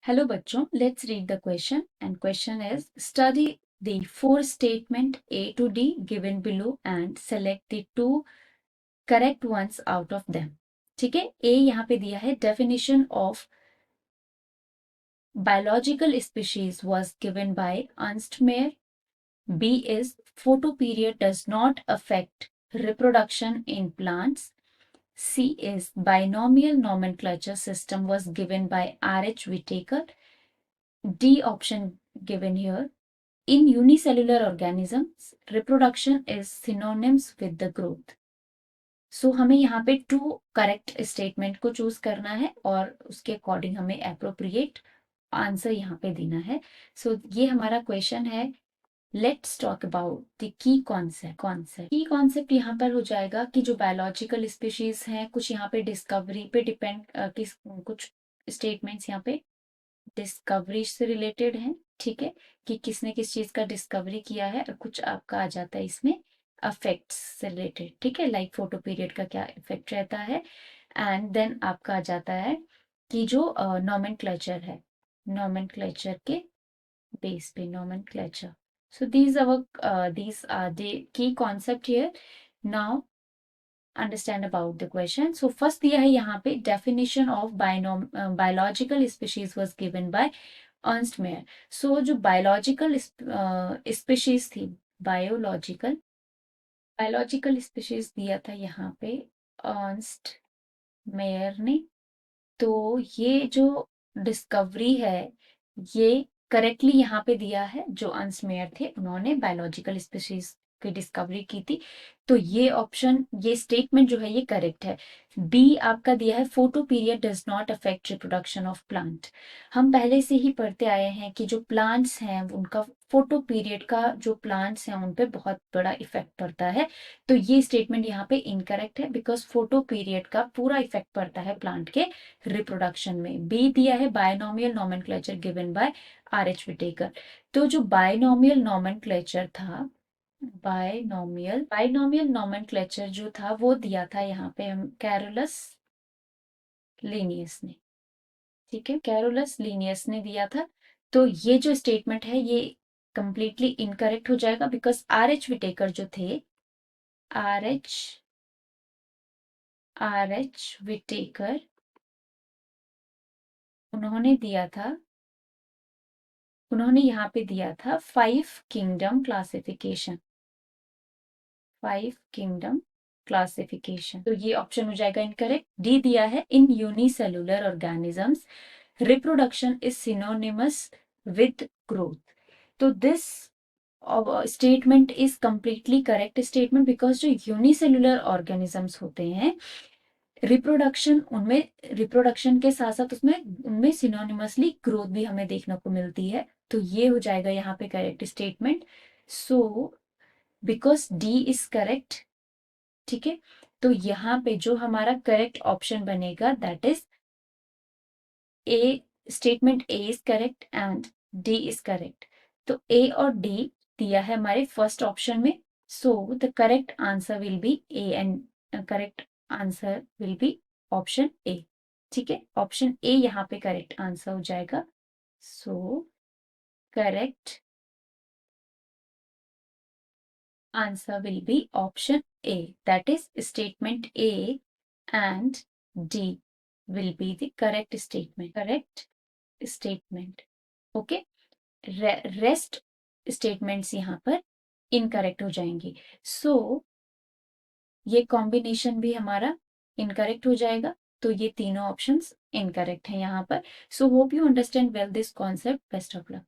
Hello बच्चों, let's read the question and question is study the four statement A to D given below and select the two correct ones out of them. ठीक है, A यहाँ पे दिया है definition of biological species was given by Ernst Mayr. B is photoperiod does not affect reproduction in plants. C is binomial nomenclature system was given by R.H. Whittaker. D option given here. In unicellular organisms, reproduction is synonyms with the growth. सो हमें यहाँ पे to correct statement को choose करना है और उसके according हमें appropriate answer यहाँ पे देना है. सो ये हमारा क्वेश्चन है. Let's talk about the key concept यहाँ पर हो जाएगा कि जो बायोलॉजिकल स्पीशीज हैं, कुछ यहाँ पे डिस्कवरी पे डिपेंड कुछ स्टेटमेंट्स यहाँ पे डिस्कवरी से रिलेटेड हैं. ठीक है, कि किसने किस चीज का डिस्कवरी किया है, और कुछ आपका आ जाता है इसमें अफेक्ट्स से रिलेटेड. ठीक है, लाइक फोटो पीरियड का क्या इफेक्ट रहता है. एंड देन आपका आ जाता है कि जो नॉमेनक्लेचर है, नॉमेनक्लेचर के बेस पे nomenclature. So these are the key concept here. Now understand about the question. So first दिया है यहाँ पे definition of biological species was given by Ernst Mayr. So जो बायोलॉजिकल स्पीशीज थी, बायोलॉजिकल स्पीशीज दिया था यहाँ पे अर्नस्ट मेयर ने. तो ये जो डिस्कवरी है, ये करेक्टली यहाँ पे दिया है. जो अर्नस्ट मेयर थे, उन्होंने बायोलॉजिकल स्पीशीज की डिस्कवरी की थी. तो ये ऑप्शन, ये स्टेटमेंट जो है ये करेक्ट है. बी आपका दिया है photo period does not affect reproduction of plant. हम पहले से ही पढ़ते आए हैं कि जो प्लांट्स हैं उनका फोटो पीरियड का, जो प्लांट्स हैं उन पे बहुत बड़ा इफेक्ट पड़ता है. तो ये स्टेटमेंट यहाँ पे इनकरेक्ट है, बिकॉज फोटो पीरियड का पूरा इफेक्ट पड़ता है प्लांट के रिप्रोडक्शन में. बी दिया है binomial nomenclature given by R.H. Whittaker. तो जो बायनोमियल नोमेनक्लेचर था, बायनोमियल नोमेनक्लेचर जो था वो दिया था यहाँ पे हम कैरोलस लीनियस ने. ठीक है, कैरोलस लीनियस ने दिया था. तो ये जो स्टेटमेंट है ये कंप्लीटली इनकरेक्ट हो जाएगा, बिकॉज R.H. विटेकर जो थे, R.H. विटेकर, उन्होंने दिया था, उन्होंने यहाँ पे दिया था 5 किंगडम क्लासिफिकेशन. 5 kingdom classification. तो ये ऑप्शन हो जाएगा इनकरेक्ट. डी दिया है in unicellular organisms reproduction is synonymous with growth. तो this statement is completely correct statement, because जो यूनिसेलुलर ऑर्गेनिजम्स होते हैं, रिप्रोडक्शन के साथ साथ उसमें उनमें सिनोनिमसली ग्रोथ भी हमें देखने को मिलती है. तो ये हो जाएगा यहाँ पे correct statement. So because D is correct. ठीक है, तो यहाँ पे जो हमारा करेक्ट ऑप्शन बनेगा that is a. Statement A is correct and D is correct. तो ए और डी दिया है हमारे फर्स्ट ऑप्शन में. So the correct answer will be A and correct answer will be option A. ठीक है, ऑप्शन ए यहाँ पे करेक्ट आंसर हो जाएगा. So correct answer will be option A, that is statement A and D will be the correct statement. Okay, rest statements यहाँ पर incorrect हो जाएंगी. So ये कॉम्बिनेशन भी हमारा इनकरेक्ट हो जाएगा. तो ये तीनों ऑप्शंस इनकरेक्ट हैं यहाँ पर. So hope you understand well this concept. Best of luck.